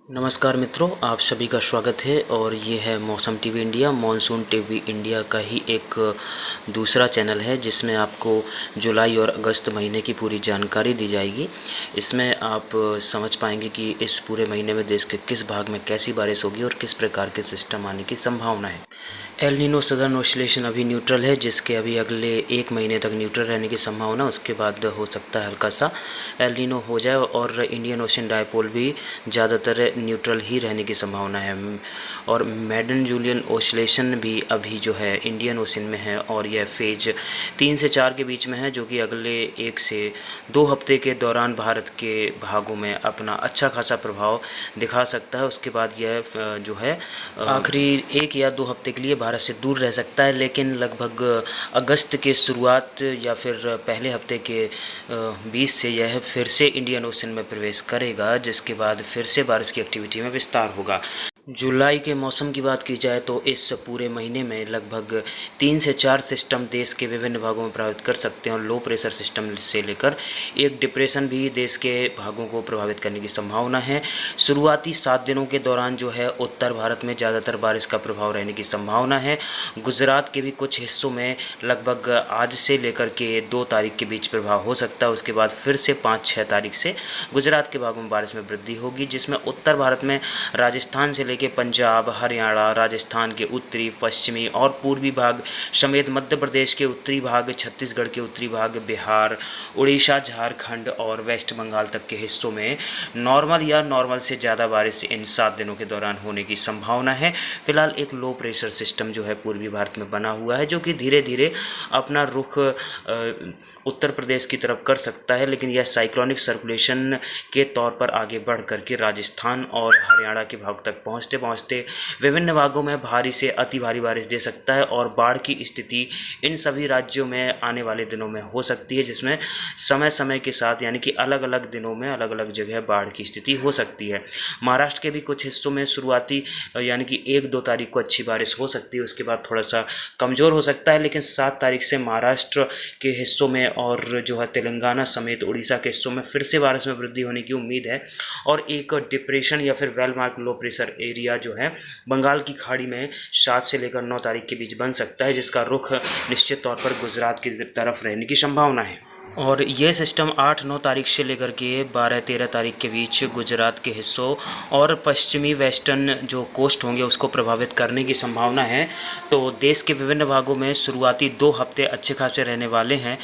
नमस्कार मित्रों, आप सभी का स्वागत है। और ये है मौसम TV India, monsoon TV India का ही एक दूसरा चैनल है जिसमें आपको जुलाई और अगस्त महीने की पूरी जानकारी दी जाएगी। इसमें आप समझ पाएंगे कि इस पूरे महीने में देश के किस भाग में कैसी बारिश होगी और किस प्रकार के सिस्टम आने की संभावना है। एल नीनो सदर्न ऑसिलेशन अभी न्यूट्रल है, जिसके अभी अगले एक महीने तक न्यूट्रल रहने की संभावना, उसके बाद हो सकता है हल्का सा एल नीनो हो जाए। और इंडियन ओशन डायपोल भी ज़्यादातर न्यूट्रल ही रहने की संभावना है। और मैडन जूलियन ऑसिलेशन भी अभी जो है इंडियन ओशन में है और यह फेज 3 से 4 के बीच में है, जो कि अगले 1 से 2 हफ्ते के दौरान भारत के भागों में अपना अच्छा खासा प्रभाव दिखा सकता है। उसके बाद यह जो है आखिरी 1 या 2 हफ्ते के लिए भारत से दूर रह सकता है, लेकिन लगभग अगस्त के शुरुआत या फिर पहले हफ्ते के 20 से यह फिर से इंडियन ओशन में प्रवेश करेगा, जिसके बाद फिर से बारिश की एक्टिविटी में विस्तार होगा। जुलाई के मौसम की बात की जाए तो इस पूरे महीने में लगभग 3 से 4 सिस्टम देश के विभिन्न भागों में प्रभावित कर सकते हैं और लो प्रेशर सिस्टम से लेकर एक डिप्रेशन भी देश के भागों को प्रभावित करने की संभावना है। शुरुआती 7 दिनों के दौरान जो है उत्तर भारत में ज़्यादातर बारिश का प्रभाव रहने की संभावना है। गुजरात के भी कुछ हिस्सों में लगभग आज से लेकर के 2 तारीख के बीच प्रभाव हो सकता है। उसके बाद फिर से 5-6 तारीख से गुजरात के भागों में बारिश में वृद्धि होगी, जिसमें उत्तर भारत में राजस्थान से के पंजाब, हरियाणा, राजस्थान के उत्तरी, पश्चिमी और पूर्वी भाग समेत मध्य प्रदेश के उत्तरी भाग, छत्तीसगढ़ के उत्तरी भाग, बिहार, उड़ीसा, झारखंड और वेस्ट बंगाल तक के हिस्सों में नॉर्मल या नॉर्मल से ज़्यादा बारिश इन 7 दिनों के दौरान होने की संभावना है। फिलहाल एक लो प्रेशर सिस्टम जो है पूर्वी भारत में बना हुआ है, जो कि धीरे धीरे अपना रुख उत्तर प्रदेश की तरफ कर सकता है, लेकिन यह साइक्लोनिक सर्कुलेशन के तौर पर आगे बढ़ करके राजस्थान और हरियाणा के भाग तक पहुँचते पहुँचते विभिन्न भागों में भारी से अति भारी बारिश दे सकता है और बाढ़ की स्थिति इन सभी राज्यों में आने वाले दिनों में हो सकती है, जिसमें समय समय के साथ यानी कि अलग अलग दिनों में अलग अलग जगह बाढ़ की स्थिति हो सकती है। महाराष्ट्र के भी कुछ हिस्सों में शुरुआती यानी कि 1-2 तारीख को अच्छी बारिश हो सकती है, उसके बाद थोड़ा सा कमज़ोर हो सकता है, लेकिन 7 तारीख से महाराष्ट्र के हिस्सों में और जो है तेलंगाना समेत उड़ीसा के हिस्सों में फिर से बारिश में वृद्धि होने की उम्मीद है। और एक डिप्रेशन या फिर well mark low pressure area जो है बंगाल की खाड़ी में 7 से लेकर 9 तारीख के बीच बन सकता है, जिसका रुख निश्चित तौर पर गुजरात की तरफ रहने की संभावना है। और ये सिस्टम 8-9 तारीख से लेकर के 12-13 तारीख के बीच गुजरात के हिस्सों और पश्चिमी वेस्टर्न जो कोस्ट होंगे उसको प्रभावित करने की संभावना है। तो देश के विभिन्न भागों में शुरुआती 2 हफ्ते अच्छे खासे रहने वाले हैं,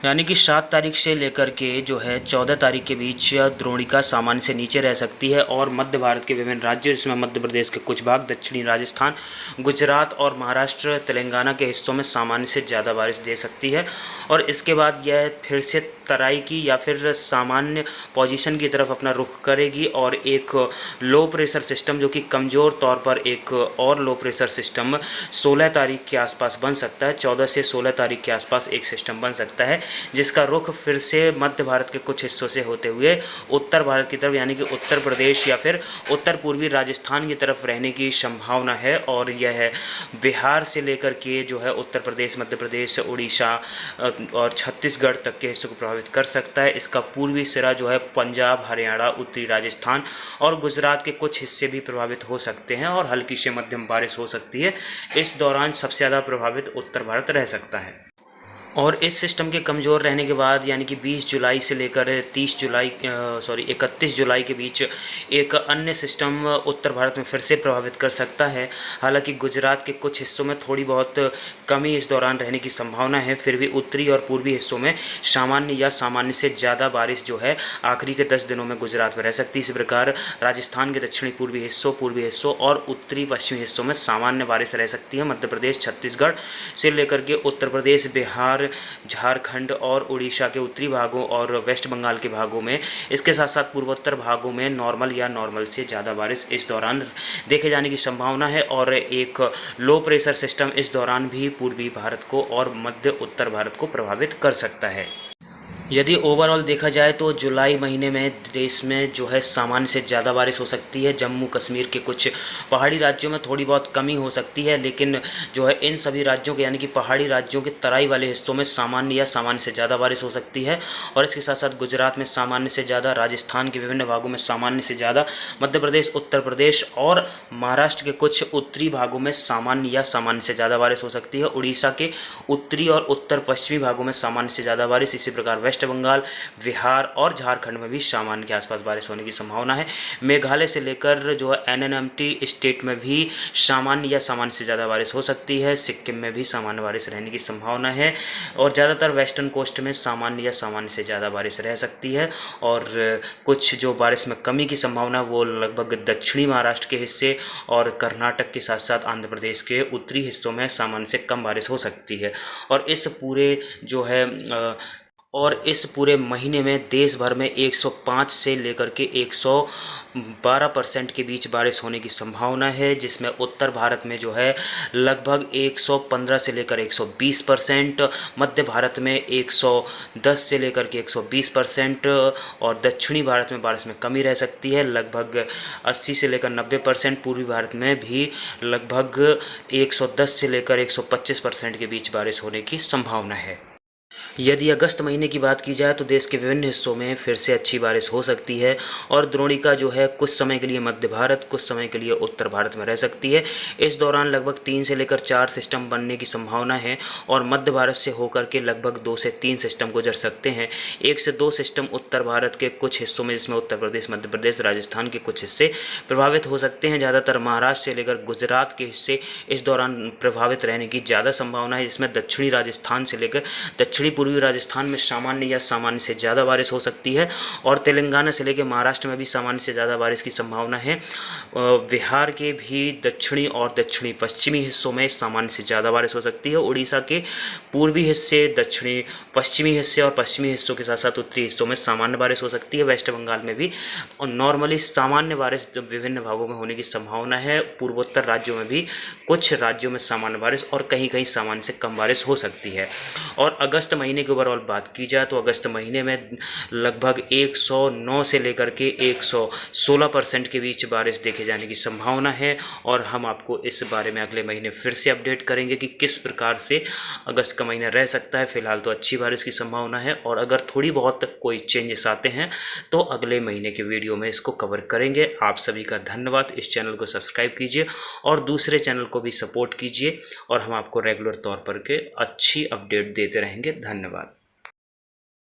यानी कि 7 तारीख से लेकर के जो है 14 तारीख के बीच द्रोणिका सामान्य से नीचे रह सकती है और मध्य भारत के विभिन्न राज्यों जिसमें मध्य प्रदेश के कुछ भाग, दक्षिणी राजस्थान, गुजरात और महाराष्ट्र, तेलंगाना के हिस्सों में सामान्य से ज़्यादा बारिश दे सकती है। और इसके बाद यह फिर से तराई की या फिर सामान्य पोजीशन की तरफ अपना रुख करेगी और एक लो प्रेशर सिस्टम जो कि कमज़ोर तौर पर एक और लो प्रेशर सिस्टम 16 तारीख के आसपास बन सकता है। 14 से 16 तारीख के आसपास एक सिस्टम बन सकता है, जिसका रुख फिर से मध्य भारत के कुछ हिस्सों से होते हुए उत्तर भारत की तरफ यानी कि उत्तर प्रदेश या फिर उत्तर पूर्वी राजस्थान की तरफ रहने की संभावना है। और यह है बिहार से लेकर के जो है उत्तर प्रदेश, मध्य प्रदेश, उड़ीसा और छत्तीसगढ़ तक के हिस्सों को प्रभावित कर सकता है। इसका पूर्वी सिरा जो है पंजाब, हरियाणा, उत्तरी राजस्थान और गुजरात के कुछ हिस्से भी प्रभावित हो सकते हैं और हल्की से मध्यम बारिश हो सकती है। इस दौरान सबसे ज़्यादा प्रभावित उत्तर भारत रह सकता है। और इस सिस्टम के कमज़ोर रहने के बाद यानी कि 20 जुलाई से लेकर 31 जुलाई के बीच एक अन्य सिस्टम उत्तर भारत में फिर से प्रभावित कर सकता है। हालांकि गुजरात के कुछ हिस्सों में थोड़ी बहुत कमी इस दौरान रहने की संभावना है, फिर भी उत्तरी और पूर्वी हिस्सों में सामान्य या सामान्य से ज़्यादा बारिश जो है आखिरी के 10 दिनों में गुजरात में रह सकती है। इसी प्रकार राजस्थान के दक्षिणी पूर्वी हिस्सों और उत्तरी पश्चिमी हिस्सों में सामान्य बारिश रह सकती है। मध्य प्रदेश, छत्तीसगढ़ से लेकर के उत्तर प्रदेश, बिहार, झारखंड और उड़ीसा के उत्तरी भागों और वेस्ट बंगाल के भागों में, इसके साथ साथ पूर्वोत्तर भागों में नॉर्मल या नॉर्मल से ज़्यादा बारिश इस दौरान देखे जाने की संभावना है। और एक लो प्रेशर सिस्टम इस दौरान भी पूर्वी भारत को और मध्य उत्तर भारत को प्रभावित कर सकता है। यदि ओवरऑल देखा जाए तो जुलाई महीने में देश में जो है सामान्य से ज़्यादा बारिश हो सकती है। जम्मू कश्मीर के कुछ पहाड़ी राज्यों में थोड़ी बहुत कमी हो सकती है, लेकिन जो है इन सभी राज्यों के यानी कि पहाड़ी राज्यों के तराई वाले हिस्सों में सामान्य या सामान्य से ज़्यादा बारिश हो सकती है। और इसके साथ साथ गुजरात में सामान्य से ज़्यादा, राजस्थान के विभिन्न भागों में सामान्य से ज़्यादा, मध्य प्रदेश, उत्तर प्रदेश और महाराष्ट्र के कुछ उत्तरी भागों में सामान्य या सामान्य से ज़्यादा बारिश हो सकती है। उड़ीसा के उत्तरी और उत्तर पश्चिमी भागों में सामान्य से ज़्यादा बारिश, इसी प्रकार वेस्ट बंगाल, बिहार और झारखंड में भी सामान्य के आसपास बारिश होने की संभावना है। मेघालय से लेकर जो है एनएनएमटी स्टेट में भी सामान्य या सामान्य से ज़्यादा बारिश हो सकती है। सिक्किम में भी सामान्य बारिश रहने की संभावना है और ज़्यादातर वेस्टर्न कोस्ट में सामान्य या सामान्य से ज़्यादा बारिश रह सकती है। और कुछ जो बारिश में कमी की संभावना वो लगभग दक्षिणी महाराष्ट्र के हिस्से और कर्नाटक के साथ साथ आंध्र प्रदेश के उत्तरी हिस्सों में सामान्य से कम बारिश हो सकती है। और इस पूरे महीने में देश भर में 105 से लेकर के 112% के बीच बारिश होने की संभावना है, जिसमें उत्तर भारत में जो है लगभग 115 से लेकर 120%, मध्य भारत में 110 से लेकर के 120% और दक्षिणी भारत में बारिश में कमी रह सकती है लगभग 80 से लेकर 90%। पूर्वी भारत में भी लगभग 110 से लेकर 125% के बीच बारिश होने की संभावना है। यदि अगस्त महीने की बात की जाए तो देश के विभिन्न हिस्सों में फिर से अच्छी बारिश हो सकती है और द्रोणिका जो है कुछ समय के लिए मध्य भारत, कुछ समय के लिए उत्तर भारत में रह सकती है। इस दौरान लगभग 3 से लेकर 4 सिस्टम बनने की संभावना है और मध्य भारत से होकर के लगभग 2 से 3 सिस्टम गुजर सकते हैं। 1 से 2 सिस्टम उत्तर भारत के कुछ हिस्सों में, जिसमें उत्तर प्रदेश, मध्य प्रदेश, राजस्थान के कुछ हिस्से प्रभावित हो सकते हैं। ज़्यादातर महाराष्ट्र से लेकर गुजरात के हिस्से इस दौरान प्रभावित रहने की ज़्यादा संभावना है, जिसमें दक्षिणी राजस्थान से लेकर दक्षिणी पूर्वी राजस्थान में सामान्य या सामान्य से ज़्यादा बारिश हो सकती है और तेलंगाना से लेकर महाराष्ट्र में भी सामान्य से ज़्यादा बारिश की संभावना है। बिहार के भी दक्षिणी और दक्षिणी पश्चिमी हिस्सों में सामान्य से ज़्यादा बारिश हो सकती है। उड़ीसा के पूर्वी हिस्से, दक्षिणी पश्चिमी हिस्से और पश्चिमी हिस्सों के साथ साथ उत्तरी हिस्सों में सामान्य बारिश हो सकती है। वेस्ट बंगाल में भी और नॉर्मली सामान्य बारिश विभिन्न भागों में होने की संभावना है। पूर्वोत्तर राज्यों में भी कुछ राज्यों में सामान्य बारिश और कहीं कहीं सामान्य से कम बारिश हो सकती है। और अगस्त महीने की ओवरऑल बात की जाए तो अगस्त महीने में लगभग 109 से लेकर के 116% के बीच बारिश देखे जाने की संभावना है और हम आपको इस बारे में अगले महीने फिर से अपडेट करेंगे कि किस प्रकार से अगस्त का महीना रह सकता है। फिलहाल तो अच्छी बारिश की संभावना है और अगर थोड़ी बहुत कोई चेंजेस आते हैं तो अगले महीने के वीडियो में इसको कवर करेंगे। आप सभी का धन्यवाद। इस चैनल को सब्सक्राइब कीजिए और दूसरे चैनल को भी सपोर्ट कीजिए और हम आपको रेगुलर तौर पर के अच्छी अपडेट देते रहेंगे। धन्यवाद।